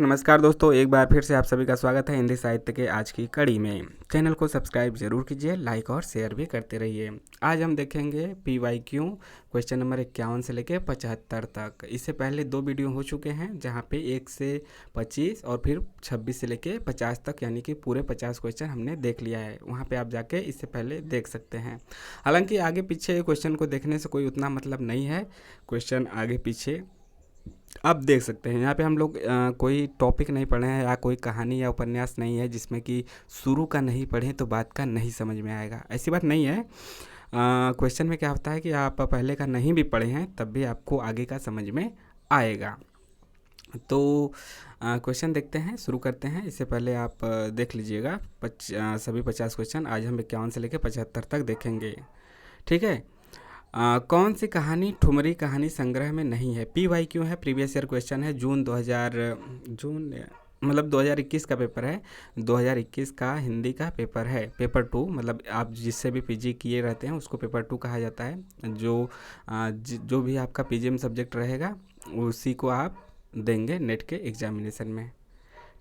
नमस्कार दोस्तों, एक बार फिर से आप सभी का स्वागत है हिंदी साहित्य के आज की कड़ी में। चैनल को सब्सक्राइब जरूर कीजिए, लाइक और शेयर भी करते रहिए। आज हम देखेंगे PYQ क्वेश्चन नंबर 51 से लेकर 75 तक। इससे पहले 2 वीडियो हो चुके हैं जहां पे 1 से 25 और फिर 26 से लेकर 50 तक, यानी कि पूरे 50 क्वेश्चन हमने देख लिया है। वहाँ पे आप जाके इससे पहले देख सकते हैं। हालांकि आगे पीछे क्वेश्चन को देखने से कोई उतना मतलब नहीं है, क्वेश्चन आगे पीछे आप देख सकते हैं। यहाँ पे हम लोग कोई टॉपिक नहीं पढ़े हैं या कोई कहानी या उपन्यास नहीं है जिसमें कि शुरू का नहीं पढ़ें तो बात का नहीं समझ में आएगा, ऐसी बात नहीं है। क्वेश्चन में क्या होता है कि आप पहले का नहीं भी पढ़े हैं तब भी आपको आगे का समझ में आएगा। तो क्वेश्चन देखते हैं, शुरू करते हैं। इससे पहले आप देख लीजिएगा सभी 50 क्वेश्चन आज हम 51 से लेकर 75 तक देखेंगे, ठीक है। कौन सी कहानी ठुमरी कहानी संग्रह में नहीं है? PYQ है, प्रीवियस ईयर क्वेश्चन है। जून मतलब 2021 का पेपर है, 2021 का हिंदी का पेपर है, पेपर 2। मतलब आप जिससे भी PG किए रहते हैं उसको पेपर 2 कहा जाता है। जो भी आपका PGM सब्जेक्ट रहेगा उसी को आप देंगे नेट के एग्जामिनेशन में,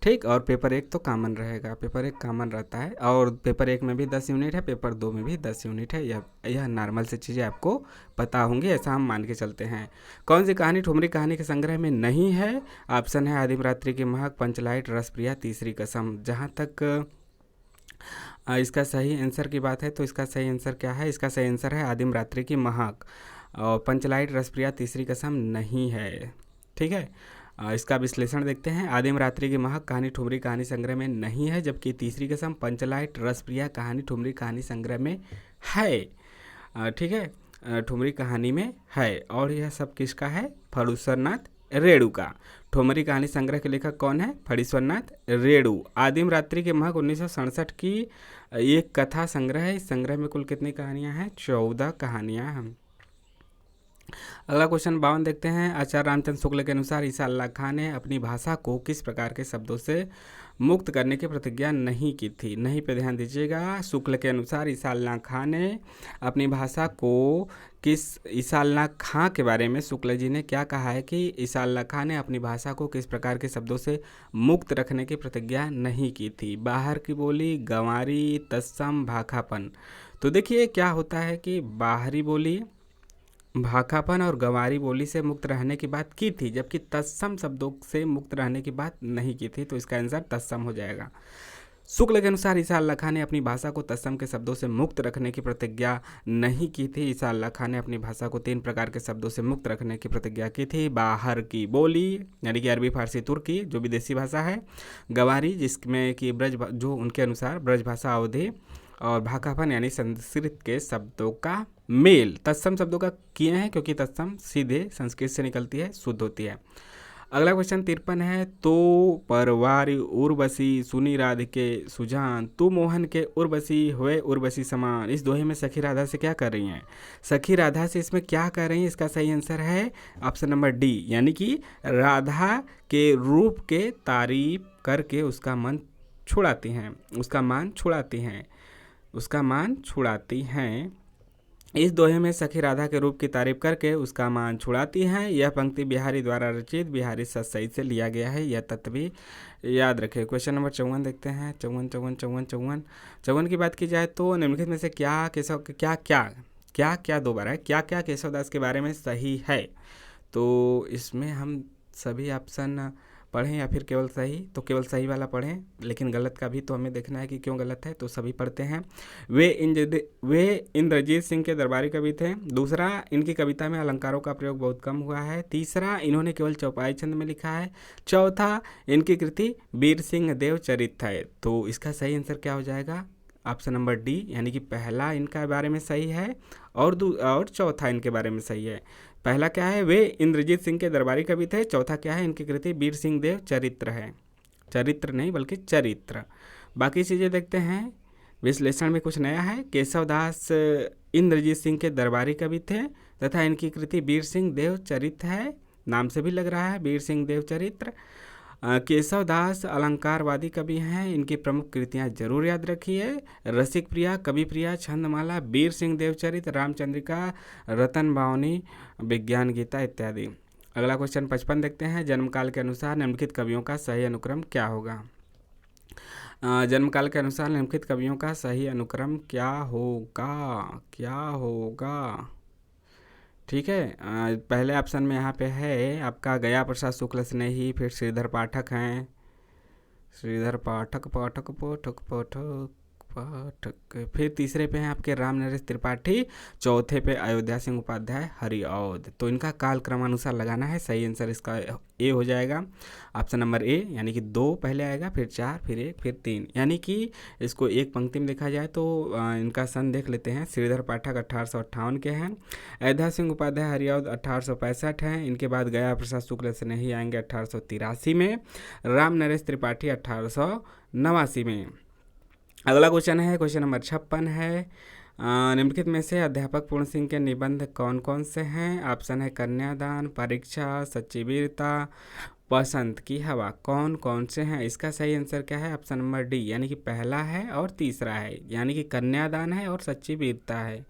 ठीक। और पेपर 1 तो कॉमन रहेगा, पेपर 1 कॉमन रहता है और पेपर 1 में भी 10 यूनिट है, पेपर 2 में भी 10 यूनिट है। यह नॉर्मल से चीज़ें आपको पता होंगी, ऐसा हम मान के चलते हैं। कौन सी कहानी ठुमरी कहानी के संग्रह में नहीं है? ऑप्शन है आदिम रात्रि की महक, पंचलाइट, रसप्रिया, तीसरी कसम। जहाँ तक इसका सही आंसर की बात है तो इसका सही आंसर क्या है? इसका सही आंसर है आदिम रात्रि की महक, और पंचलाइट, रसप्रिया, तीसरी कसम नहीं है, ठीक है। इसका विश्लेषण देखते हैं। आदिम रात्रि की महक कहानी ठुमरी कहानी संग्रह में नहीं है, जबकि तीसरी कसम, पंचलाइट, रसप्रिया कहानी ठुमरी कहानी संग्रह में है, ठीक है, ठुमरी कहानी में है। और यह सब किसका है? फणीश्वर नाथ रेणु का। ठुमरी कहानी संग्रह के लेखक कौन है? फणीश्वर नाथ रेणु। आदिम रात्रि की महक 1967 की एक कथा संग्रह है। इस संग्रह में कुल कितनी कहानियाँ हैं? 14 कहानियाँ हैं। अगला क्वेश्चन 52 देखते हैं। आचार्य रामचंद्र शुक्ल के अनुसार ईसा अल्लाह खां ने अपनी भाषा को किस प्रकार के शब्दों से मुक्त करने की प्रतिज्ञा नहीं की थी? नहीं पे ध्यान दीजिएगा। शुक्ल के अनुसार ईसा अल्लाह खां ने अपनी भाषा को ईसा अल्लाह खां के बारे में शुक्ल जी ने क्या कहा है कि ईसा अल्लाह खां ने अपनी भाषा को किस प्रकार के शब्दों से मुक्त रखने की प्रतिज्ञा नहीं की थी? बाहर की बोली, गंवारी, तत्सम, भाखापन। तो देखिए क्या होता है कि बाहरी बोली, भाखापन और गंवारी बोली से मुक्त रहने की बात की थी, जबकि तत्सम शब्दों से मुक्त रहने की बात नहीं की थी। तो इसका आंसर तत्सम हो जाएगा। शुक्ल के अनुसार ईसा अल्लाह खां ने अपनी भाषा को तत्सम के शब्दों से मुक्त रखने की प्रतिज्ञा नहीं की थी। ईसा अल्लाह खां ने अपनी भाषा को 3 प्रकार के शब्दों से मुक्त रखने की प्रतिज्ञा की थी। बाहर की बोली यानी कि अरबी, फारसी, तुर्की जो विदेशी भाषा है, गंवारी जिसमें कि जो उनके अनुसार ब्रज भाषा, अवधी, और भाखापन यानी संस्कृत के शब्दों का मेल। तत्सम शब्दों का किए हैं क्योंकि तत्सम सीधे संस्कृत से निकलती है, शुद्ध होती है। अगला क्वेश्चन 53 है। तो परवारी उर्वशी सुनी राधिके सुजान, तू मोहन के उर्वशी हुए उर्वशी समान। इस दोहे में सखी राधा से क्या कर रही हैं? सखी राधा से इसमें क्या कर रही हैं? इसका सही आंसर है ऑप्शन नंबर डी, यानी कि राधा के रूप के तारीफ करके उसका मन छुड़ाती हैं, उसका मान छुड़ाती हैं, उसका मान छुड़ाती हैं। इस दोहे में सखी राधा के रूप की तारीफ करके उसका मान छुड़ाती हैं। यह पंक्ति बिहारी द्वारा रचित बिहारी सतसई से लिया गया है, यह तत्व भी याद रखें। क्वेश्चन नंबर 54 देखते हैं। 54 की बात की जाए तो निम्नलिखित में से क्या दोबारा है, क्या क्या केशवदास के बारे में सही है? तो इसमें हम सभी ऑप्शन पढ़ें या फिर केवल सही? तो केवल सही वाला पढ़ें, लेकिन गलत का भी तो हमें देखना है कि क्यों गलत है, तो सभी पढ़ते हैं। वे इंद्रजीत सिंह के दरबारी कवि थे। दूसरा, इनकी कविता में अलंकारों का प्रयोग बहुत कम हुआ है। तीसरा, इन्होंने केवल चौपाई छंद में लिखा है। चौथा, इनकी कृति वीर सिंह देव चरित है। तो इसका सही आंसर क्या हो जाएगा? ऑप्शन नंबर डी, यानी कि पहला इनका बारे में सही है और चौथा इनके बारे में सही है। पहला क्या है? वे इंद्रजीत सिंह के दरबारी कवि थे। चौथा क्या है? इनकी कृति वीर सिंह देव चरित्र है, चरित्र नहीं बल्कि चरित्र। बाकी चीज़ें देखते हैं। विश्लेषण में कुछ नया है। केशवदास इंद्रजीत सिंह के दरबारी कवि थे तथा इनकी कृति वीर सिंह देव चरित्र है, नाम से भी लग रहा है वीर सिंह देव चरित्र। केशवदास अलंकारवादी कवि हैं, इनकी प्रमुख कृतियां जरूर याद रखिए। रसिक प्रिया, कवि प्रिया, छंदमाला, वीर सिंह देवचरित, रामचंद्रिका, रतन बावनी, विज्ञान गीता इत्यादि। अगला क्वेश्चन 55 देखते हैं। जन्मकाल के अनुसार निम्नलिखित कवियों का सही अनुक्रम क्या होगा? जन्मकाल के अनुसार निम्नलिखित कवियों का सही अनुक्रम क्या होगा? क्या होगा? ठीक है, पहले ऑप्शन में यहाँ पे है आपका गया प्रसाद शुक्ल स्नेही, फिर श्रीधर पाठक हैं, श्रीधर पाठक पाठक पाठक पाठक पाठक, फिर तीसरे पे हैं आपके राम नरेश त्रिपाठी, चौथे पे अयोध्या सिंह उपाध्याय हरिऔध। तो इनका काल क्रमानुसार लगाना है। सही आंसर इसका ए हो जाएगा, ऑप्शन नंबर ए, यानी कि 2 पहले आएगा, फिर 4, फिर 1, फिर 3, यानी कि इसको एक पंक्ति में देखा जाए तो इनका सन देख लेते हैं। श्रीधर पाठक 1858 के हैं, अयोध्या सिंह उपाध्याय हरिऔध 1865 हैं, इनके बाद गया प्रसाद शुक्ल स्नेही आएंगे 1883 में, राम नरेश त्रिपाठी 1889 में। अगला क्वेश्चन है, क्वेश्चन नंबर 56 है। निम्नलिखित में से अध्यापक पूर्ण सिंह के निबंध कौन कौन से हैं? ऑप्शन है कन्यादान, परीक्षा, सच्ची वीरता, बसंत की हवा। कौन कौन से हैं? इसका सही आंसर क्या है? ऑप्शन नंबर डी, यानी कि पहला है और तीसरा है, यानी कि कन्यादान है और सच्ची वीरता है।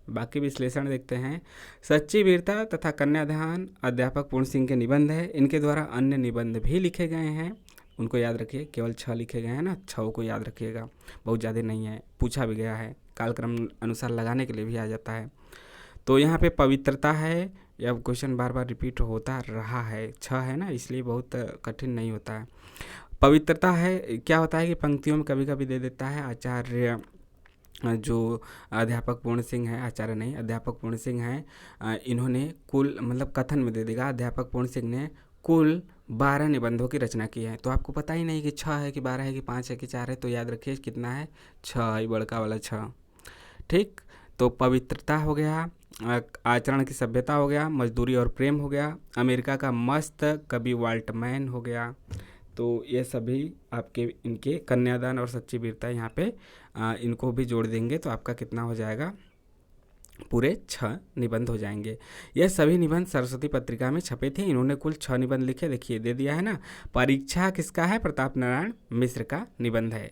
बाकी विश्लेषण देखते हैं। सच्ची वीरता तथा कन्यादान अध्यापक पूर्ण सिंह के निबंध है। इनके द्वारा अन्य निबंध भी लिखे गए हैं, उनको याद रखिए। केवल 6 लिखे गए हैं ना, 6 को याद रखिएगा, बहुत ज़्यादा नहीं है, पूछा भी गया है, कालक्रम अनुसार लगाने के लिए भी आ जाता है। तो यहाँ पे पवित्रता है, यह क्वेश्चन बार बार रिपीट होता रहा है, 6 है ना, इसलिए बहुत कठिन नहीं होता है। पवित्रता है, क्या होता है कि पंक्तियों में कभी कभी दे देता है आचार्य, जो अध्यापक पूर्ण सिंह है, आचार्य नहीं अध्यापक पूर्ण सिंह हैं, इन्होंने कुल मतलब कथन में दे देगा अध्यापक पूर्ण सिंह ने कुल 12 निबंधों की रचना की है। तो आपको पता ही नहीं कि 6 है कि 12 है कि 5 है कि 4 है, तो याद रखिए कितना है, 6 है, बड़का वाला 6। ठीक, तो पवित्रता हो गया, आचरण की सभ्यता हो गया, मजदूरी और प्रेम हो गया, अमेरिका का मस्त कवि वाल्टमैन हो गया। तो ये सभी आपके इनके कन्यादान और सच्ची वीरता यहाँ पे इनको भी जोड़ देंगे तो आपका कितना हो जाएगा, पूरे 6 निबंध हो जाएंगे। यह सभी निबंध सरस्वती पत्रिका में छपे थे। इन्होंने कुल 6 निबंध लिखे, देखिए दे दिया है ना। परीक्षा किसका है? प्रताप नारायण मिश्र का निबंध है।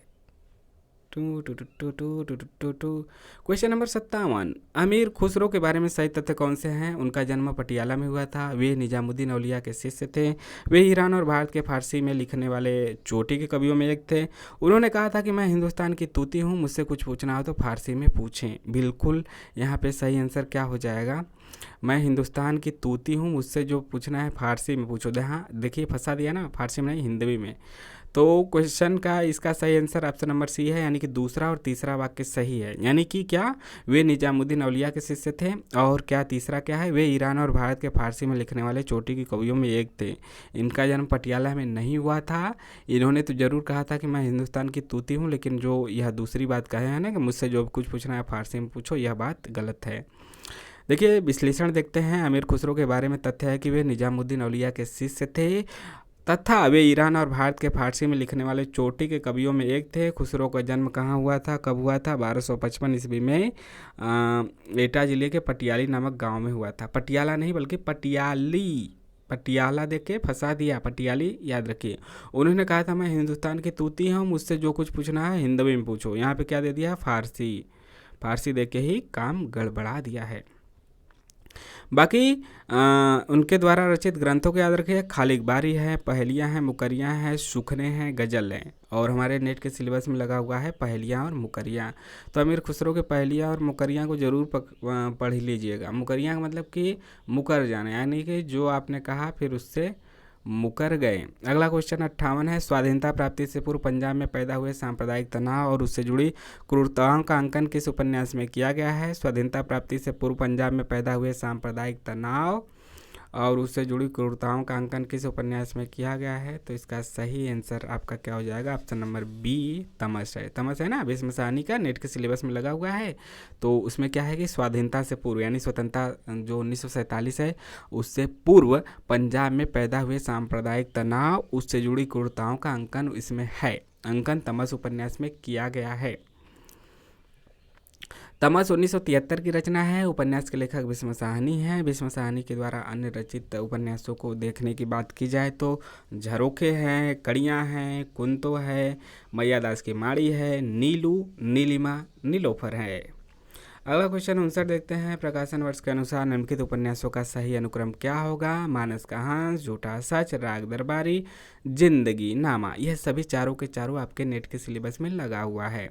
क्वेश्चन नंबर 57, अमीर खुसरो के बारे में सही तथ्य कौन से हैं? उनका जन्म पटियाला में हुआ था, वे निजामुद्दीन औलिया के शिष्य थे, वे ईरान और भारत के फारसी में लिखने वाले चोटी के कवियों में एक थे, उन्होंने कहा था कि मैं हिंदुस्तान की तूती हूँ, मुझसे कुछ पूछना हो तो फारसी में पूछें। बिल्कुल यहाँ पे सही आंसर क्या हो जाएगा? मैं हिंदुस्तान की तूती हूँ, मुझसे जो पूछना है फारसी में पूछो। हाँ देखिए, फंसा दिया ना, फारसी में नहीं हिंदी में। तो क्वेश्चन का इसका सही आंसर ऑप्शन नंबर सी है, यानी कि दूसरा और तीसरा वाक्य सही है। यानी कि क्या, वे निजामुद्दीन औलिया के शिष्य थे, और क्या तीसरा क्या है, वे ईरान और भारत के फारसी में लिखने वाले चोटी की कवियों में एक थे। इनका जन्म पटियाला में नहीं हुआ था। इन्होंने तो जरूर कहा था कि मैं हिंदुस्तान की तूती हूँ, लेकिन जो यह दूसरी बात कहे हैं ना कि मुझसे जो कुछ पूछना है फारसी में पूछो, यह बात गलत है। देखिए विश्लेषण देखते हैं। अमीर खुसरो के बारे में तथ्य है कि वे निजामुद्दीन औलिया के शिष्य थे तथा वे ईरान और भारत के फारसी में लिखने वाले चोटी के कवियों में एक थे। खुसरो का जन्म कहाँ हुआ था, कब हुआ था? 1255 ईस्वी में एटा जिले के पटियाली नामक गांव में हुआ था। पटियाला नहीं बल्कि पटियाली, पटियाला देख के फंसा दिया, पटियाली याद रखिए। उन्होंने कहा था मैं हिंदुस्तान की तूती हूँ, मुझसे जो कुछ पूछना है हिंदी में पूछो। यहाँ पे क्या दे दिया? फारसी, फारसी देख के ही काम गड़बड़ा दिया है। बाकी उनके द्वारा रचित ग्रंथों को याद रखिए। खालिक बारी है, पहेलियाँ हैं, मुकरियाँ हैं, सुखने हैं, गज़ल हैं, और हमारे नेट के सिलेबस में लगा हुआ है पहेलियाँ और मुकरियाँ। तो अमीर खुसरो के पहेलियाँ और मुकरियाँ को जरूर पढ़ लीजिएगा। मुकरियाँ का मतलब कि मुकर जाना, यानी कि जो आपने कहा फिर उससे मुकर गए। अगला क्वेश्चन 58 है, स्वाधीनता प्राप्ति से पूर्व पंजाब में पैदा हुए सांप्रदायिक तनाव और उससे जुड़ी क्रूरताओं का अंकन किस उपन्यास में किया गया है? स्वाधीनता प्राप्ति से पूर्व पंजाब में पैदा हुए सांप्रदायिक तनाव और उससे जुड़ी क्रूरताओं का अंकन किस उपन्यास में किया गया है? तो इसका सही आंसर आपका क्या हो जाएगा? ऑप्शन नंबर बी, तमस है। तमस है ना, भीष्म साहनी का, नेट के सिलेबस में लगा हुआ है। तो उसमें क्या है कि स्वाधीनता से पूर्व, यानी स्वतंत्रता जो 1947 है उससे पूर्व पंजाब में पैदा हुए सांप्रदायिक तनाव, उससे जुड़ी क्रूरताओं का अंकन इसमें है। अंकन तमस उपन्यास में किया गया है। तमस 1973 की रचना है। उपन्यास के लेखक भीष्म साहनी हैं। भीष्म साहनी के द्वारा अन्य रचित उपन्यासों को देखने की बात की जाए तो झरोखे हैं, कड़ियाँ हैं, कुंतो है, मैया दास की माड़ी है, नीलू, नीलिमा, नीलोफर है। अगला क्वेश्चन 59 देखते हैं। प्रकाशन वर्ष के अनुसार निम्नलिखित उपन्यासों का सही अनुक्रम क्या होगा? मानस का हंस, झूठा सच, राग दरबारी, जिंदगी नामा। यह सभी चारों के चारों आपके नेट के सिलेबस में लगा हुआ है।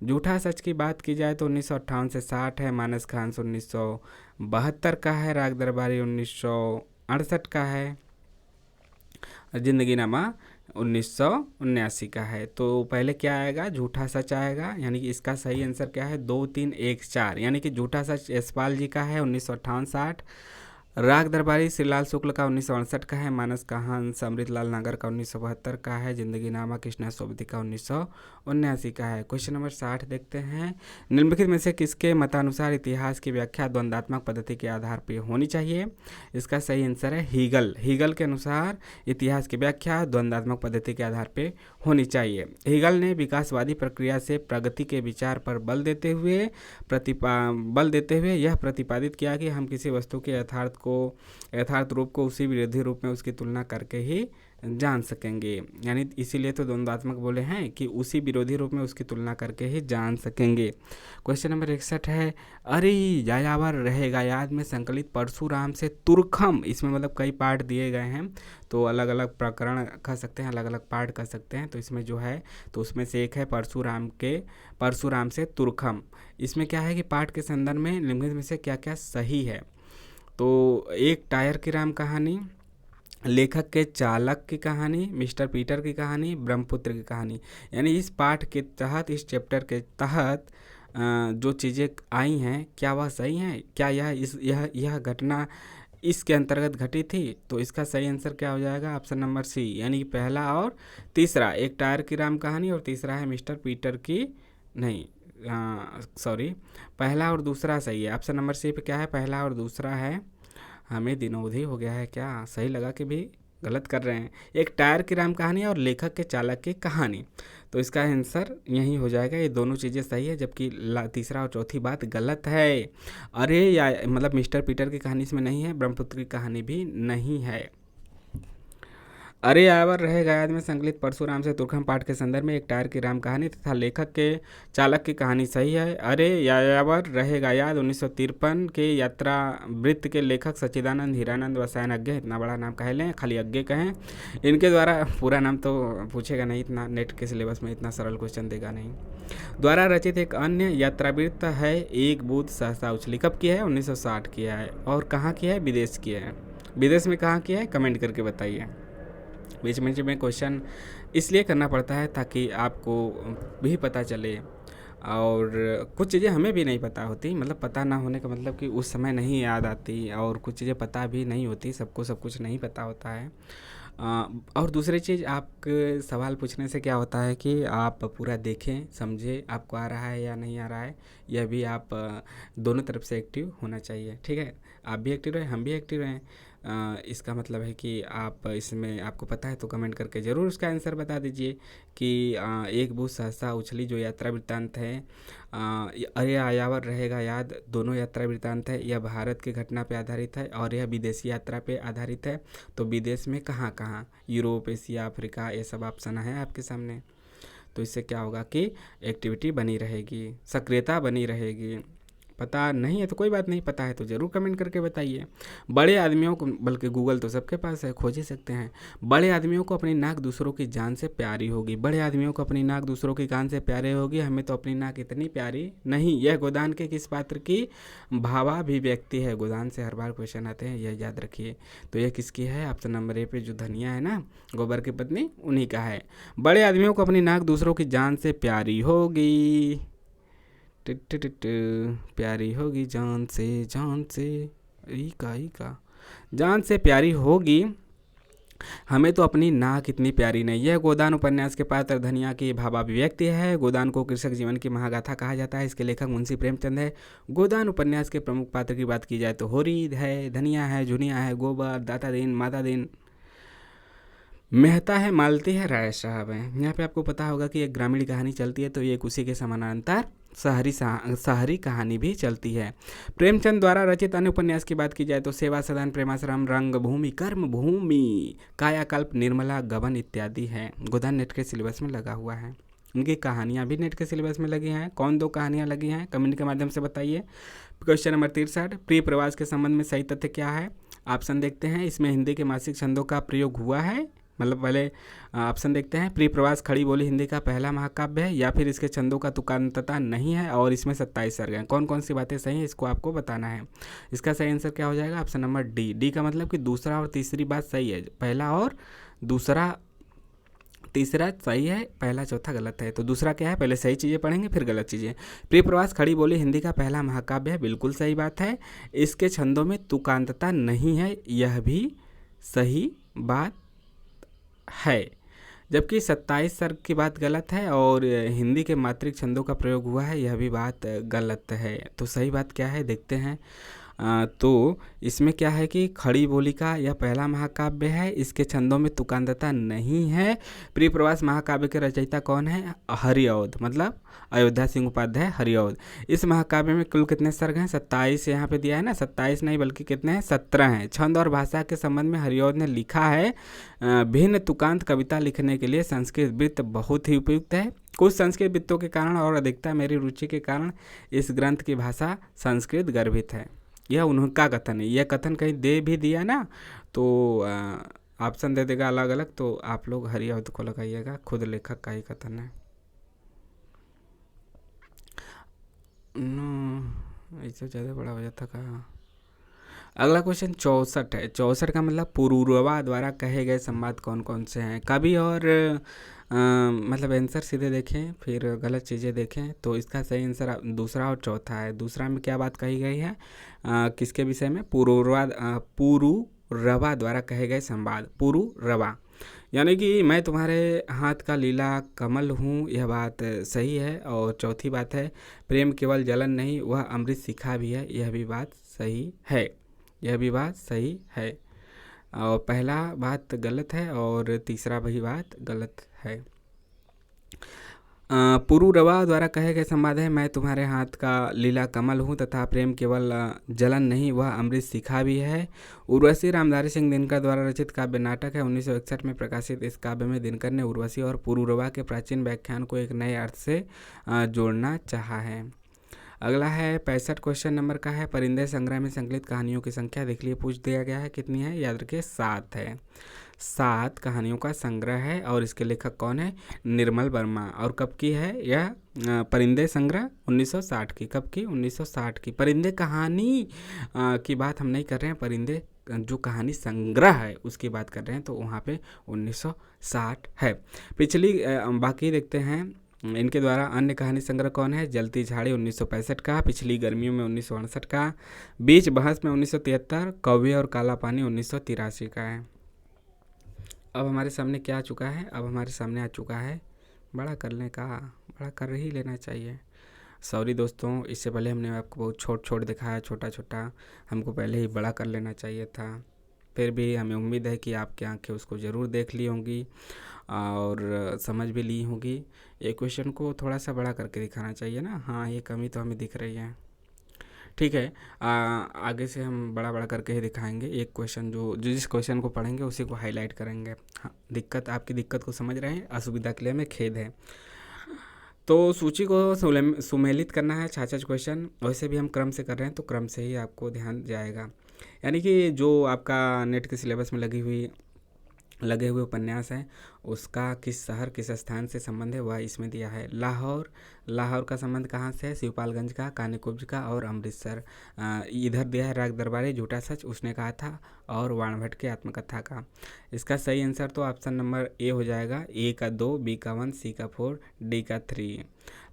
झूठा सच की बात की जाए तो 1958 से 60 है, मानस का हंस 1972 का है, राग दरबारी 1968 का है, जिंदगी नामा 1979 का है। तो पहले क्या आएगा? झूठा सच आएगा, यानी कि इसका सही आंसर क्या है? 2 3 1 4, यानी कि झूठा सच यशपाल जी का है 1958-60, राग दरबारी श्रीलाल शुक्ल का 1968 का है, मानस का हंस अमृतलाल नागर का 1972 का है, जिंदगी नामा कृष्णा सोबती का 1979 का है। क्वेश्चन नंबर 60 देखते हैं। निम्नलिखित में से किसके मतानुसार इतिहास की व्याख्या द्वंदात्मक पद्धति के आधार पर होनी चाहिए? इसका सही आंसर है हीगल। हीगल के अनुसार इतिहास की व्याख्या द्वंदात्मक पद्धति के आधार पर होनी चाहिए। हीगल ने विकासवादी प्रक्रिया से प्रगति के विचार पर बल देते हुए यह प्रतिपादित किया कि हम किसी वस्तु के यथार्थ रूप को उसी विरोधी रूप में उसकी तुलना करके ही जान सकेंगे। यानी इसीलिए तो द्वंद्वात्मक बोले हैं कि उसी विरोधी रूप में उसकी तुलना करके ही जान सकेंगे। क्वेश्चन नंबर 61 है। अरे यायावर रहेगा याद में संकलित परशुराम से तुरखम, इसमें मतलब कई पार्ट दिए गए हैं, तो अलग अलग प्रकरण कह सकते हैं, अलग अलग पार्ट कह सकते हैं। तो इसमें जो है तो उसमें से एक है परशुराम से तुरखम। इसमें क्या है कि पाठ के संदर्भ में निम्नलिखित में से क्या क्या सही है? तो एक टायर की राम कहानी, लेखक के चालक की कहानी, मिस्टर पीटर की कहानी, ब्रह्मपुत्र की कहानी। यानी इस पाठ के तहत, इस चैप्टर के तहत जो चीज़ें आई हैं क्या वह सही हैं? क्या यह घटना इसके अंतर्गत घटी थी? तो इसका सही आंसर क्या हो जाएगा? ऑप्शन नंबर सी, यानी कि पहला और तीसरा। एक टायर की राम कहानी और तीसरा है मिस्टर पीटर की, नहीं सॉरी, पहला और दूसरा सही है। ऑप्शन नंबर सी पे क्या है? पहला और दूसरा है। हमें दिनोधि हो गया है क्या? सही लगा कि भी गलत कर रहे हैं। एक टायर की राम कहानी और लेखक के चालक की कहानी, तो इसका आंसर यही हो जाएगा। ये दोनों चीज़ें सही है, जबकि तीसरा और चौथी बात गलत है। अरे या मतलब मिस्टर पीटर की कहानी इसमें नहीं है, ब्रह्मपुत्र की कहानी भी नहीं है। अरे यावर रहेगा याद में संकलित परशुराम से तुरखम पाठ के संदर्भ में एक टायर की राम कहानी तथा लेखक के चालक की कहानी सही है। अरे यावर रहेगा याद 1953 के यात्रा वृत्त के लेखक सच्चिदानंद हीरानंद रसायन अज्ञ, इतना बड़ा नाम कह लें, खाली अज्ञ कहें। इनके द्वारा, पूरा नाम तो पूछेगा नहीं, इतना नेट के सिलेबस में इतना सरल क्वेश्चन देगा नहीं। द्वारा रचित एक अन्य यात्रावृत्त है एक बूथ सहसा उछली, कब की है? 1960 की है। और कहाँ की है? विदेश की है। विदेश में कहाँ की है? कमेंट करके बताइए। बीच में क्वेश्चन इसलिए करना पड़ता है ताकि आपको भी पता चले, और कुछ चीज़ें हमें भी नहीं पता होती, मतलब पता ना होने का मतलब कि उस समय नहीं याद आती, और कुछ चीज़ें पता भी नहीं होती, सबको सब कुछ नहीं पता होता है। और दूसरी चीज़, आपके सवाल पूछने से क्या होता है कि आप पूरा देखें, समझें, आपको आ रहा है या नहीं आ रहा है। यह भी आप दोनों तरफ से एक्टिव होना चाहिए, ठीक है? आप भी एक्टिव रहें, हम भी एक्टिव रहें। इसका मतलब है कि आप इसमें आपको पता है तो कमेंट करके ज़रूर उसका आंसर बता दीजिए कि एक बूथ सहसा उछली जो यात्रा वृत्तांत है, अरे आयावर रहेगा याद, दोनों यात्रा वृत्तांत है। यह भारत की घटना पे आधारित है और यह विदेशी यात्रा पे आधारित है। तो विदेश में कहाँ कहाँ? यूरोप, एशिया, अफ्रीका, ये सब ऑप्शन है आपके सामने। तो इससे क्या होगा कि एक्टिविटी बनी रहेगी, सक्रियता बनी रहेगी। पता नहीं है तो कोई बात नहीं, पता है तो ज़रूर कमेंट करके बताइए। बड़े आदमियों को, बल्कि गूगल तो सबके पास है, खोज ही सकते हैं। बड़े आदमियों को अपनी नाक दूसरों की जान से प्यारी होगी। बड़े आदमियों को अपनी नाक दूसरों की कान से प्यारी होगी, हमें तो अपनी नाक इतनी प्यारी नहीं। यह गोदान के किस पात्र की भावाभिव्यक्ति है? गोदान से हर बार क्वेश्चन आते हैं, यह याद रखिए। तो यह किसकी है? ऑप्शन नंबर ए पे जो धनिया है ना, गोबर की पत्नी, उन्हीं का है। बड़े आदमियों को अपनी नाक दूसरों की जान से प्यारी होगी, प्यारी होगी जान से, ई का जान से प्यारी होगी, हमें तो अपनी नाक इतनी प्यारी नहीं। यह गोदान उपन्यास के पात्र धनिया की भावाभिव्यक्ति है। गोदान को कृषक जीवन की महागाथा कहा जाता है। इसके लेखक मुंशी प्रेमचंद है। गोदान उपन्यास के प्रमुख पात्र की बात की जाए तो होरी है, धनिया है, जुनिया है, गोबर, दाता दिन, माता दिन, मेहता है, मालती है, राय साहब है। यहाँ पे आपको पता होगा कि एक ग्रामीण कहानी चलती है तो एक उसी के समानांतर शहरी कहानी भी चलती है। प्रेमचंद द्वारा रचित अन्य उपन्यास की बात की जाए तो सेवा सदन, प्रेमाश्रम, रंगभूमि, कर्मभूमि, कायाकल्प, निर्मला, गबन इत्यादि है। गोदान नेट के सिलेबस में लगा हुआ है। उनकी कहानियाँ भी नेट के सिलेबस में लगी हैं। कौन 2 कहानियाँ लगी हैं, कमेंट के माध्यम से बताइए। क्वेश्चन नंबर 63, प्रिय प्रवास के संबंध में सही तथ्य क्या है? ऑप्शन देखते हैं, इसमें हिंदी के मासिक छंदों का प्रयोग हुआ है, मतलब पहले ऑप्शन देखते हैं, प्रिय प्रवास खड़ी बोली हिंदी का पहला महाकाव्य है, या फिर इसके छंदों का तुकांतता नहीं है और इसमें 27 सर्ग हैं। कौन कौन सी बातें सही हैं, इसको आपको बताना है। इसका सही आंसर क्या हो जाएगा? Option number D. डी का मतलब कि दूसरा और तीसरी बात सही है, पहला और दूसरा तीसरा सही है, पहला चौथा गलत है। तो दूसरा क्या है, पहले सही चीज़ें पढ़ेंगे फिर गलत चीज़ें। प्रिय प्रवास खड़ी बोली हिंदी का पहला महाकाव्य है, बिल्कुल सही बात है। इसके छंदों में तुकांतता नहीं है, यह भी सही बात है। जबकि 27 सर्ग की बात गलत है और हिंदी के मात्रिक छंदों का प्रयोग हुआ है, यह भी बात गलत है। तो सही बात क्या है देखते हैं। तो इसमें क्या है कि खड़ी बोली का यह पहला महाकाव्य है, इसके छंदों में तुकांतता नहीं है। प्रिय प्रवास महाकाव्य के रचयिता कौन है? हरिऔध, मतलब अयोध्या सिंह उपाध्याय हरिऔध। इस महाकाव्य में कुल कितने सर्ग हैं? 27 यहाँ पे दिया है ना, 27 नहीं बल्कि कितने हैं? 17 हैं। छंद और भाषा के संबंध में हरिऔध ने लिखा है, भिन्न तुकांत कविता लिखने के लिए संस्कृत वृत्त बहुत ही उपयुक्त है। कुछ संस्कृत वृत्तों के कारण और अधिकता मेरी रुचि के कारण इस ग्रंथ की भाषा संस्कृत गर्भित है। यह उनका कथन है, यह कथन कहीं दे भी दिया ना तो ऑप्शन दे देगा अलग अलग, तो आप लोग हरिऔध को लगाइएगा, खुद लेखक का ही कथन है। इससे ज़्यादा बड़ा हो जाता कहाँ। अगला क्वेश्चन 64 है। 64 का मतलब पुरूरवा द्वारा कहे गए संवाद कौन कौन से हैं? कवि और मतलब आंसर सीधे देखें फिर गलत चीज़ें देखें। तो इसका सही आंसर दूसरा और चौथा है। दूसरा में क्या बात कही गई है, किसके विषय में? पुरूरवा द्वारा कहे गए संवाद। पुरूरवा यानी कि मैं तुम्हारे हाथ का लीला कमल हूँ, यह बात सही है। और चौथी बात है, प्रेम केवल जलन नहीं वह अमृत शिखा भी है, यह भी बात सही है, यह भी बात सही है। और पहला बात गलत है और तीसरा भी बात गलत है। पुरूरवा द्वारा कहे गए संवाद है, मैं तुम्हारे हाथ का लीला कमल हूँ तथा प्रेम केवल जलन नहीं वह अमृत शिखा भी है। उर्वशी रामधारी सिंह दिनकर द्वारा रचित काव्य नाटक है। 1961 में प्रकाशित इस काव्य में दिनकर ने उर्वशी और पुरूरवा के प्राचीन व्याख्यान को एक नए अर्थ से जोड़ना चाहा है। अगला है 65 क्वेश्चन नंबर का है, परिंदे संग्रह में संकलित कहानियों की संख्या देख लिए पूछ दिया गया है, कितनी है? याद रखिए 7 है। 7 कहानियों का संग्रह है और इसके लेखक कौन है? निर्मल वर्मा। और कब की है यह परिंदे संग्रह? 1960 की। कब की? 1960 की। परिंदे कहानी की बात हम नहीं कर रहे हैं, परिंदे जो कहानी संग्रह है उसकी बात कर रहे हैं, तो वहाँ पे 1960 है। पिछली बाकी देखते हैं इनके द्वारा अन्य कहानी संग्रह कौन है? जलती झाड़ी 1965 का, पिछली गर्मियों में 1968 का, बीच बहस में 1973, कौवे और काला पानी 1983 का है। अब हमारे सामने क्या आ चुका है? अब हमारे सामने आ चुका है बड़ा करने का, बड़ा कर ही लेना चाहिए। सॉरी दोस्तों, इससे पहले हमने आपको बहुत छोट दिखाया, छोटा छोटा, हमको पहले ही बड़ा कर लेना चाहिए था। फिर भी हमें उम्मीद है कि आपकी आंखें उसको ज़रूर देख ली होंगी और समझ भी ली होंगी। एक क्वेश्चन को थोड़ा सा बड़ा करके दिखाना चाहिए ना। हाँ, ये कमी तो हमें दिख रही है। ठीक है, आगे से हम बड़ा करके ही दिखाएंगे। एक क्वेश्चन जो जिस क्वेश्चन को पढ़ेंगे उसी को हाईलाइट करेंगे। हाँ, आपकी दिक्कत को समझ रहे हैं, असुविधा के लिए हमें खेद है। तो सूची को सुमेलित करना है 66 क्वेश्चन, वैसे भी हम क्रम से कर रहे हैं तो क्रम से ही आपको ध्यान जाएगा। यानी कि जो आपका नेट के सिलेबस में लगे हुए उपन्यास हैं उसका किस शहर किस स्थान से संबंध है वह इसमें दिया है। लाहौर का संबंध कहाँ से है? शिवपालगंज का, कानीकुब्ज का और अमृतसर। इधर दिया है राग दरबारी, झूठा सच उसने कहा था, और वाणभट्ट की आत्मकथा का। इसका सही आंसर तो ऑप्शन नंबर ए हो जाएगा। ए का 2, बी का 1, सी का 4, डी का 3।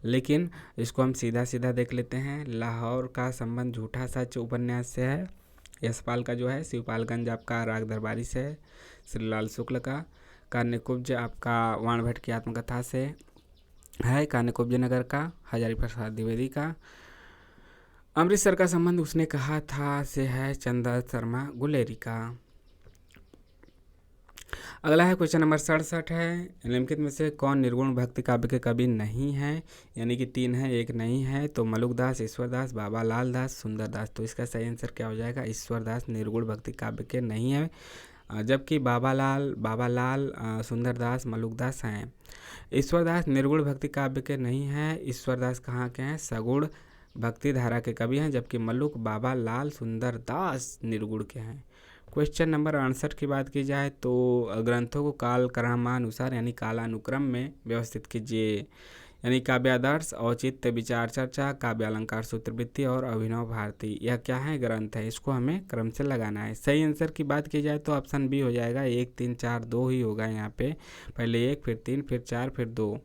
लेकिन इसको हम सीधा देख लेते हैं। लाहौर का संबंध झूठा सच उपन्यास से है। यशपाल का जो है शिवपालगंज आपका राग दरबारी से है, श्रीलाल शुक्ल का। कान्यकुब्ज आपका वाणभट्ट की आत्मकथा से है, कान्यकुब्ज नगर का हजारी प्रसाद द्विवेदी का। अमृतसर का संबंध उसने कहा था से है चंदा शर्मा गुलेरी का। अगला है क्वेश्चन नंबर 67 है, निम्नलिखित में से कौन निर्गुण भक्ति काव्य के कवि नहीं है? यानी कि 3 है, एक नहीं है। तो मलुकदास, ईश्वरदास, बाबा लाल दास, सुंदरदास। तो इसका सही आंसर क्या हो जाएगा? ईश्वरदास निर्गुण भक्ति काव्य के नहीं है, जबकि बाबा लाल सुंदरदास, मलुकदास हैं। ईश्वरदास निर्गुण भक्ति काव्य के नहीं हैं। ईश्वरदास कहाँ के हैं? सगुण भक्ति धारा के कवि हैं, जबकि मल्लुक बाबा लाल सुंदर दास निर्गुण के हैं। क्वेश्चन नंबर 68 की बात की जाए तो ग्रंथों को काल क्रमानुसार यानी कालानुक्रम में व्यवस्थित कीजिए। यानी काव्यादर्श, औचित्य, विचार चर्चा, काव्यालंकार, सूत्रवृत्ति और अभिनव भारती, यह क्या है? ग्रंथ है। इसको हमें क्रम से लगाना है। सही आंसर की बात की जाए तो ऑप्शन बी हो जाएगा। 1 3 4 2 ही होगा यहाँ पे, पहले 1 फिर 3 फिर 4 फिर 2।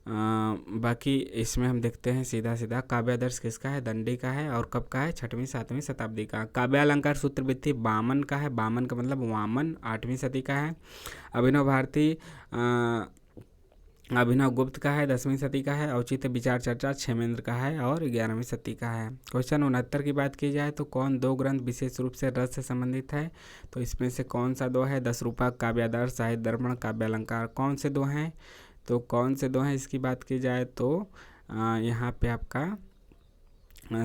बाकी इसमें हम देखते हैं सीधा सीधा। काव्यादर्श किसका है? दंडी का है। और कब का है? 6वीं 7वीं शताब्दी का। काव्यालंकार सूत्रवृत्ति बामन का है। बामन का मतलब वामन, 8वीं सदी का है। अभिनव भारती अभिनव गुप्त का है, 10वीं सदी का है। औचित्य विचार चर्चा क्षेमेंद्र का है और 11वीं सदी का है। क्वेश्चन 69 की बात की जाए तो कौन दो ग्रंथ विशेष रूप से रस से संबंधित है? तो इसमें से कौन सा दो है? 10 रूपक, काव्यादर्श, साहित्य दर्पण, काव्यालंकार। कौन से दो हैं? तो कौन से दो हैं इसकी बात की जाए तो यहाँ पे आपका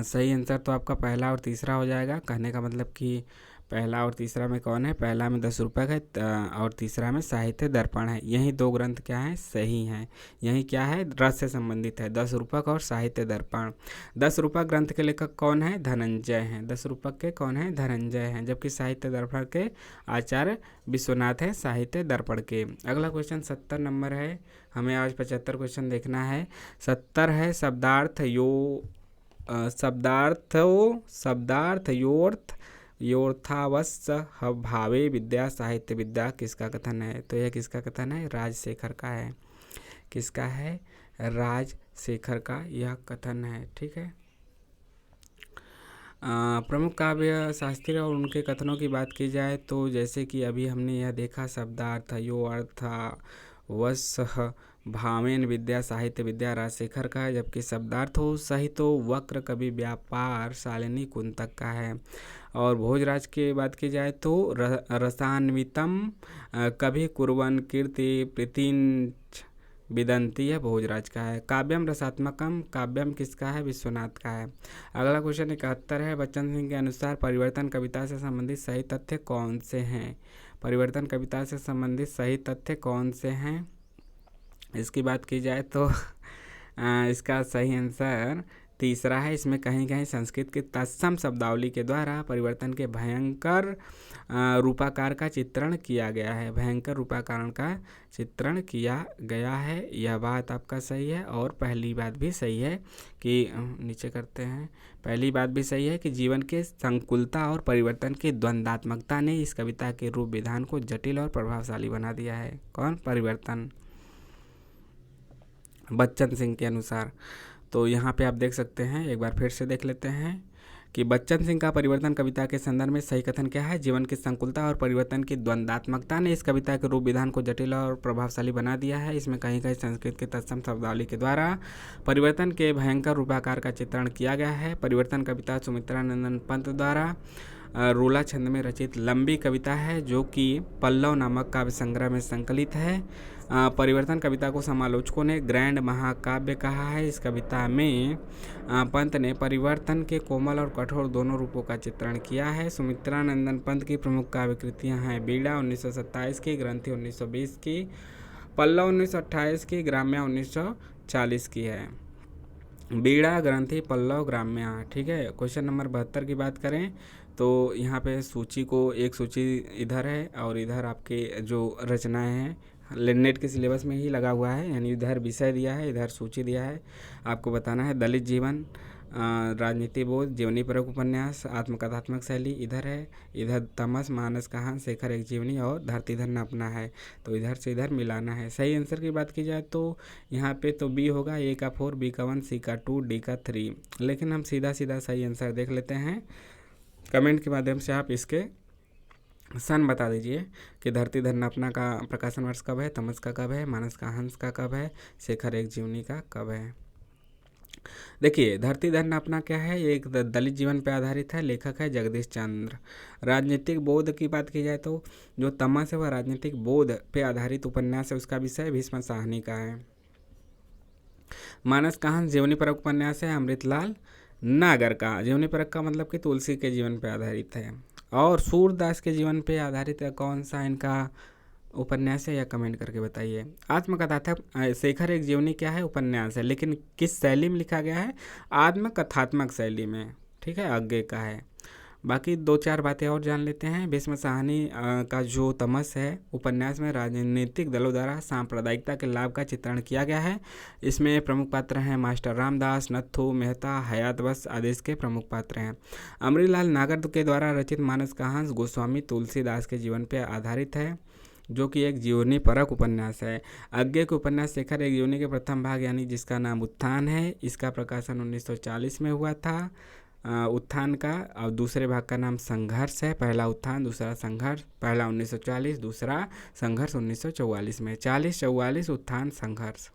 सही आंसर तो आपका पहला और तीसरा हो जाएगा। कहने का मतलब कि पहला और तीसरा में कौन है? पहला में 10 रूपक है और तीसरा में साहित्य दर्पण है। यही दो ग्रंथ क्या हैं? सही हैं। यही क्या है? रस से संबंधित है, 10 रूपक और साहित्य दर्पण। 10 रूपक ग्रंथ के लेखक कौन है? धनंजय हैं। 10 रूपक के कौन है? धनंजय हैं। जबकि साहित्य दर्पण के आचार्य विश्वनाथ है साहित्य दर्पण के। अगला क्वेश्चन 70 नंबर है। हमें आज 75 क्वेश्चन देखना है। 70 है शब्दार्थ योर्थावश्य भावे विद्या साहित्य विद्या किसका कथन है? तो यह किसका कथन है? राजशेखर का है। किसका है? राजशेखर का यह कथन है। ठीक है। प्रमुख काव्य शास्त्री और उनके कथनों की बात की जाए तो जैसे कि अभी हमने यह देखा, शब्दार्थ यो अर्थावश्य भावेन विद्या साहित्य विद्या राजशेखर का है। जबकि शब्दार्थ हो सहित वक्र कवि व्यापार शालिनी कुंतक का है। और भोजराज की बात की जाए तो रसान्वितम कभी कुर्वन् कीर्ति प्रीतिंच विदंती है, भोजराज का है। काव्यम रसात्मकम काव्यम किसका है? विश्वनाथ का है। अगला क्वेश्चन 71 है। बच्चन सिंह के अनुसार परिवर्तन कविता से संबंधित सही तथ्य कौन से हैं? परिवर्तन कविता से संबंधित सही तथ्य कौन से हैं इसकी बात की जाए तो इसका सही आंसर तीसरा है। इसमें कहीं कहीं संस्कृत की तत्सम शब्दावली के द्वारा परिवर्तन के भयंकर रूपाकार का चित्रण किया गया है। भयंकर रूपाकरण का चित्रण किया गया है, यह बात आपका सही है। और पहली बात भी सही है कि नीचे करते हैं, पहली बात भी सही है कि जीवन के संकुलता और परिवर्तन की द्वंद्वात्मकता ने इस कविता के रूप विधान को जटिल और प्रभावशाली बना दिया है। कौन? परिवर्तन, बच्चन सिंह के अनुसार। तो यहाँ पे आप देख सकते हैं, एक बार फिर से देख लेते हैं कि बच्चन सिंह का परिवर्तन कविता के संदर्भ में सही कथन क्या है? जीवन की संकुलता और परिवर्तन की द्वंद्वात्मकता ने इस कविता के रूप विधान को जटिल और प्रभावशाली बना दिया है। इसमें कहीं कहीं संस्कृत के तत्सम शब्दावली के द्वारा परिवर्तन के भयंकर रूपाकार का चित्रण किया गया है। परिवर्तन कविता सुमित्रा नंदन पंत द्वारा रोला छंद में रचित लंबी कविता है जो कि पल्लव नामक काव्य संग्रह में संकलित है। परिवर्तन कविता को समालोचकों ने ग्रैंड महाकाव्य कहा है। इस कविता में पंत ने परिवर्तन के कोमल और कठोर दोनों रूपों का चित्रण किया है। सुमित्रा नंदन पंत की प्रमुख काव्य कृतियाँ हैं बीड़ा 1927 की, ग्रंथि 1920 की, पल्लव 1928 की, ग्राम्या 1940 की है। बीड़ा, ग्रंथि, पल्लव, ग्राम्या। ठीक है। क्वेश्चन नंबर 72 की बात करें तो यहाँ पे सूची को एक सूची इधर है और इधर आपके जो रचनाएं हैं नेट के सिलेबस में ही लगा हुआ है, यानी इधर विषय दिया है, इधर सूची दिया है। आपको बताना है दलित जीवन, राजनीति बोध, जीवनी परक उपन्यास, आत्मकथात्मक शैली इधर है, इधर तमस, मानस कहान, शेखर एक जीवनी और धरतीधर न अपना है। तो इधर से इधर मिलाना है। सही आंसर की बात की जाए तो यहाँ पे तो बी होगा, ए का 4, बी का 1, सी का 2, डी का 3। लेकिन हम सीधा सीधा सही आंसर देख लेते हैं। कमेंट के माध्यम से आप इसके सन बता दीजिए कि धरतीधर न अपना का प्रकाशन वर्ष कब है, तमस का कब है, मानस का हंस का कब है, शेखर एक जीवनी का कब है। देखिए धरतीधर न अपना क्या है, एक दलित जीवन पर आधारित है, लेखक है जगदीश चंद्र। राजनीतिक बोध की बात की जाए तो जो तमस है वह राजनीतिक बोध पे आधारित उपन्यास है, उसका विषय भीष्म साहनी का है। मानस का हंस जीवनी परक उपन्यास है अमृतलाल नागर का। जीवनी परक का मतलब कि तुलसी के जीवन पर आधारित है। और सूरदास के जीवन पे आधारित है कौन सा इनका उपन्यास है या कमेंट करके बताइए। आत्मकथात्मक शेखर एक जीवनी क्या है? उपन्यास है, लेकिन किस शैली में लिखा गया है? आत्मकथात्मक शैली में। ठीक है, आगे का है। बाकी दो चार बातें और जान लेते हैं। भीष्म साहनी का जो तमस है उपन्यास में राजनीतिक दलों द्वारा सांप्रदायिकता के लाभ का चित्रण किया गया है। इसमें प्रमुख पात्र हैं मास्टर रामदास, नत्थू मेहता, हयात बस आदि इसके प्रमुख पात्र हैं। अमरीलाल नागर के द्वारा रचित मानस कहांस गोस्वामी तुलसीदास के जीवन पर आधारित है, जो कि एक जीवनी परक उपन्यास है। आज्ञे के उपन्यास शेखर एक जीवनी के प्रथम भाग यानी जिसका नाम उत्थान है, इसका प्रकाशन 1940 में हुआ था। उत्थान का, और दूसरे भाग का नाम संघर्ष है। पहला उत्थान, दूसरा संघर्ष। पहला 1940, दूसरा संघर्ष 1944 में। 40-44 उत्थान संघर्ष।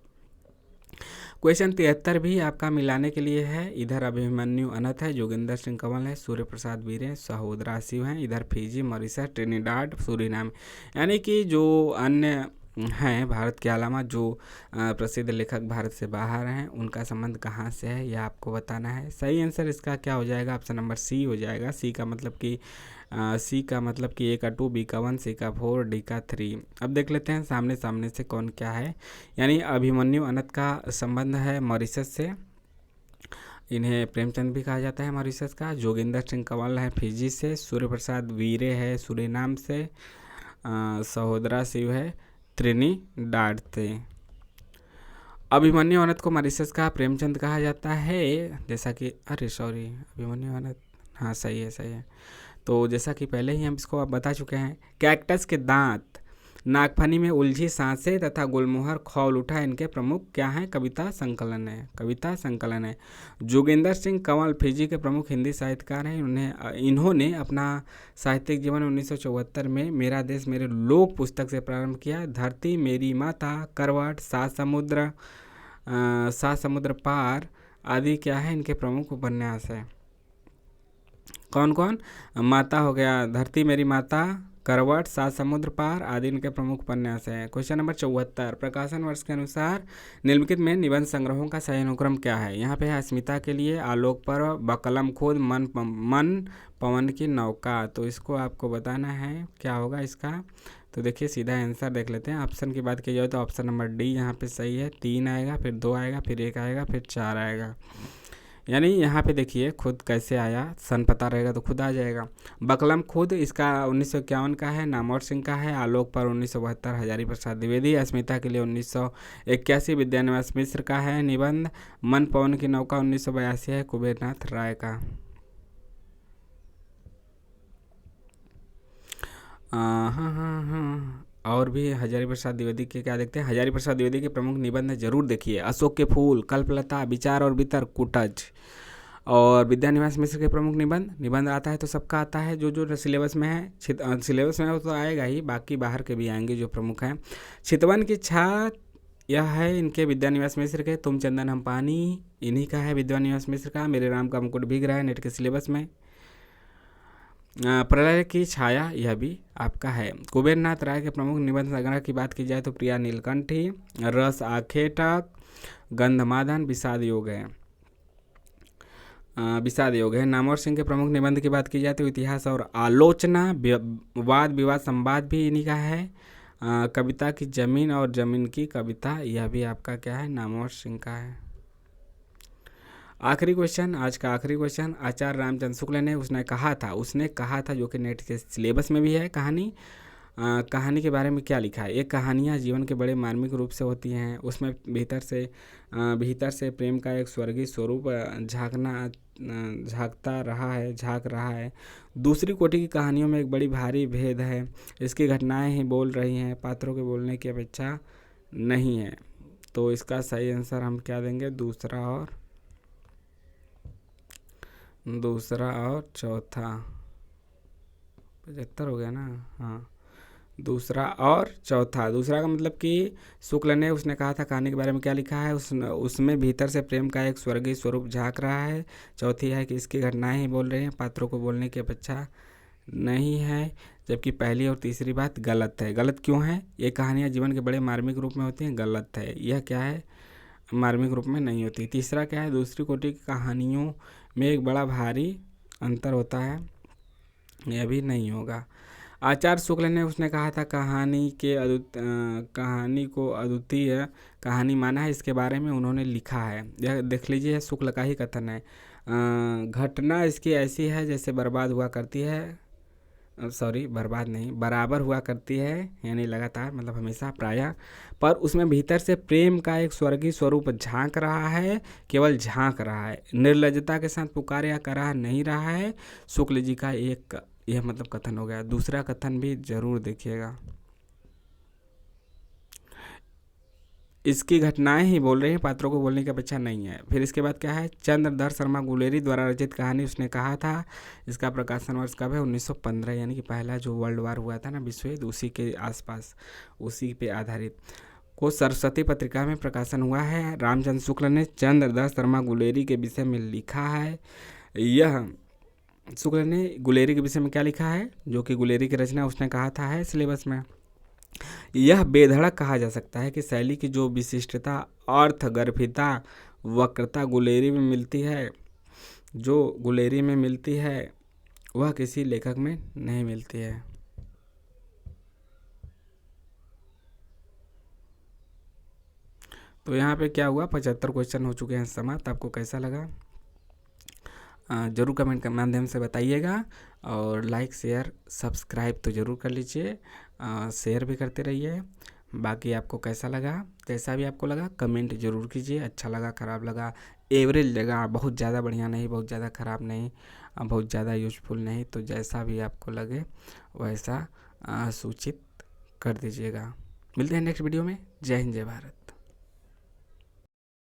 क्वेश्चन 73 भी आपका मिलाने के लिए है। इधर अभिमन्यु अनंत है, जोगिंदर सिंह कंवल है, सूर्य प्रसाद वीरे, सहोदरा शिव हैं। इधर फिजी, मॉरिशस, ट्रिनिडाड, सूरीनाम, यानी कि जो अन्य हैं भारत के अलावा जो प्रसिद्ध लेखक भारत से बाहर हैं उनका संबंध कहाँ से है यह आपको बताना है। सही आंसर इसका क्या हो जाएगा? ऑप्शन नंबर सी हो जाएगा। सी का मतलब कि ए का 2, बी का 1, सी का 4, डी का 3। अब देख लेते हैं सामने सामने से कौन क्या है। यानी अभिमन्यु अनंत का संबंध है मॉरिशस से, इन्हें प्रेमचंद भी कहा जाता है मॉरिशस का। जोगिंदर सिंह कंवल है फिजी से, सूर्य प्रसाद वीरे है सूरीनाम से, सहोदरा शिव है त्रिनिडाड से। अभिमन्यु अनंत को मॉरिशस का प्रेमचंद कहा जाता है, जैसा कि अभिमन्यु अनंत, हाँ सही है। तो जैसा कि पहले ही हम इसको अब बता चुके हैं। कैक्टस के दांत, नागफनी में उलझी सांसें तथा गुलमोहर खौल उठा, इनके प्रमुख क्या हैं? कविता संकलन है। जोगिंदर सिंह कंवल फिजी के प्रमुख हिंदी साहित्यकार हैं। इन्होंने अपना साहित्यिक जीवन 1974 में मेरा देश मेरे लोग पुस्तक से प्रारंभ किया। धरती मेरी माता, करवट, सात समुद्र पार आदि क्या है? इनके प्रमुख उपन्यास है। कौन कौन? माता हो गया, धरती मेरी माता, करवट, सात समुद्र पार आदि इनके प्रमुख उपन्यास हैं। क्वेश्चन नंबर 74, प्रकाशन वर्ष के अनुसार निम्नलिखित में निबंध संग्रहों का सही अनुक्रम क्या है? यहाँ पे है अस्मिता के लिए, आलोक पर्व, बकलम खुद, मन पवन की नौका। तो इसको आपको बताना है क्या होगा इसका। तो देखिए सीधा आंसर देख लेते हैं। ऑप्शन की बात की जाए तो ऑप्शन नंबर डी यहाँ पे सही है। 3 आएगा, फिर 2 आएगा, फिर 1 आएगा, फिर 4 आएगा। यानी यहाँ पे देखिए खुद कैसे आया, सन पता रहेगा तो खुद आ जाएगा। बकलम खुद इसका 1951 का है, नामवर सिंह का है। आलोक पर 1972 हजारी प्रसाद द्विवेदी। अस्मिता के लिए 1981 विद्यानिवास मिश्र का है निबंध। मन पवन की नौका 1982 है कुबेरनाथ राय का। हाँ और भी हजारी प्रसाद द्विवेदी के क्या देखते हैं। हजारी प्रसाद द्विवेदी के प्रमुख निबंध जरूर देखिए। अशोक के फूल, कल्पलता, विचार और वितर्क, कुटज। और विद्यानिवास मिश्र के प्रमुख निबंध आता है तो सबका आता है, जो सिलेबस में है। सिलेबस में तो आएगा ही, बाकी बाहर के भी आएंगे जो प्रमुख हैं। चितवन की छात, यह है इनके विद्यानिवास मिश्र के। तुम चंदन हम पानी, इन्हीं का है विद्यानिवास मिश्र का। मेरे राम का मुकुट भीग रहा है नेट के सिलेबस में। प्रलय की छाया, यह भी आपका है। कुबेरनाथ राय के प्रमुख निबंध संग्रह की बात की जाए तो प्रिया नीलकंठी, रस आखेटक, गंधमादन, विषाद योग है। नामवर सिंह के प्रमुख निबंध की बात की जाए तो इतिहास और आलोचना, वाद विवाद संवाद भी इन्हीं का है। कविता की जमीन और जमीन की कविता, यह भी आपका क्या है? नामवर सिंह का है। आखिरी क्वेश्चन, आज का आखिरी क्वेश्चन। आचार्य रामचंद्र शुक्ल ने उसने कहा था जो कि नेट के सिलेबस में भी है। कहानी के बारे में क्या लिखा है? ये कहानियाँ जीवन के बड़े मार्मिक रूप से होती हैं। उसमें भीतर से प्रेम का एक स्वर्गीय स्वरूप झांक रहा है। दूसरी कोटि की कहानियों में एक बड़ी भारी भेद है। इसकी घटनाएं ही बोल रही हैं, पात्रों के बोलने की अपेक्षा नहीं है। तो इसका सही आंसर हम क्या देंगे? दूसरा और चौथा। 75 हो गया ना? हाँ, दूसरा और चौथा। दूसरा का मतलब कि शुक्ल ने उसने कहा था कहानी के बारे में क्या लिखा है, उसमें भीतर से प्रेम का एक स्वर्गीय स्वरूप झांक रहा है। चौथी है कि इसकी घटनाएं ही बोल रही हैं, पात्रों को बोलने की अपेक्षा नहीं है। जबकि पहली और तीसरी बात गलत है। गलत क्यों है? ये कहानियाँ जीवन के बड़े मार्मिक रूप में होती हैं, गलत है। यह क्या है? मार्मिक रूप में नहीं होती। तीसरा क्या है? दूसरी कोटि की कहानियों में एक बड़ा भारी अंतर होता है, यह भी नहीं होगा। आचार्य शुक्ल ने उसने कहा था कहानी को अद्वितीय कहानी माना है, इसके बारे में उन्होंने लिखा है। यह देख लीजिए, शुक्ल का ही कथन है। घटना इसकी ऐसी है जैसे बर्बाद हुआ करती है, सॉरी बर्बाद नहीं, बराबर हुआ करती है, यानी लगातार, मतलब हमेशा, प्रायः, पर उसमें भीतर से प्रेम का एक स्वर्गीय स्वरूप झांक रहा है, केवल झांक रहा है, निर्लजता के साथ पुकार या करा नहीं रहा है। शुक्ल जी का एक यह मतलब कथन हो गया। दूसरा कथन भी जरूर देखिएगा। इसकी घटनाएं ही बोल रही हैं, पात्रों को बोलने की अपेक्षा नहीं है। फिर इसके बाद क्या है, चंद्रधर शर्मा गुलेरी द्वारा रचित कहानी उसने कहा था। इसका प्रकाशन वर्ष कब है, 1915, यानी कि पहला जो वर्ल्ड वार हुआ था ना, विश्व युद्ध, उसी के आसपास, उसी पे आधारित। को सरस्वती पत्रिका में प्रकाशन हुआ है। रामचंद्र शुक्ल ने चंद्रधर शर्मा गुलेरी के विषय में लिखा है। यह शुक्ल ने गुलेरी के विषय में क्या लिखा है, जो कि गुलेरी की रचना उसने कहा था है सिलेबस में। यह बेधड़क कहा जा सकता है कि शैली की जो विशिष्टता, अर्थगर्भिता, वक्रता गुलेरी में मिलती है, जो गुलेरी में मिलती है, वह किसी लेखक में नहीं मिलती है। तो यहाँ पे क्या हुआ, 75 क्वेश्चन हो चुके हैं समाप्त। आपको कैसा लगा ज़रूर कमेंट के माध्यम से बताइएगा, और लाइक शेयर सब्सक्राइब तो ज़रूर कर लीजिए, शेयर भी करते रहिए। बाकी आपको कैसा लगा, जैसा भी आपको लगा कमेंट ज़रूर कीजिए। अच्छा लगा, ख़राब लगा, एवरेज लगा, बहुत ज़्यादा बढ़िया नहीं, बहुत ज़्यादा ख़राब नहीं, बहुत ज़्यादा यूजफुल नहीं, तो जैसा भी आपको लगे वैसा सूचित कर दीजिएगा। मिलते हैं नेक्स्ट वीडियो में। जय हिंद, जय भारत।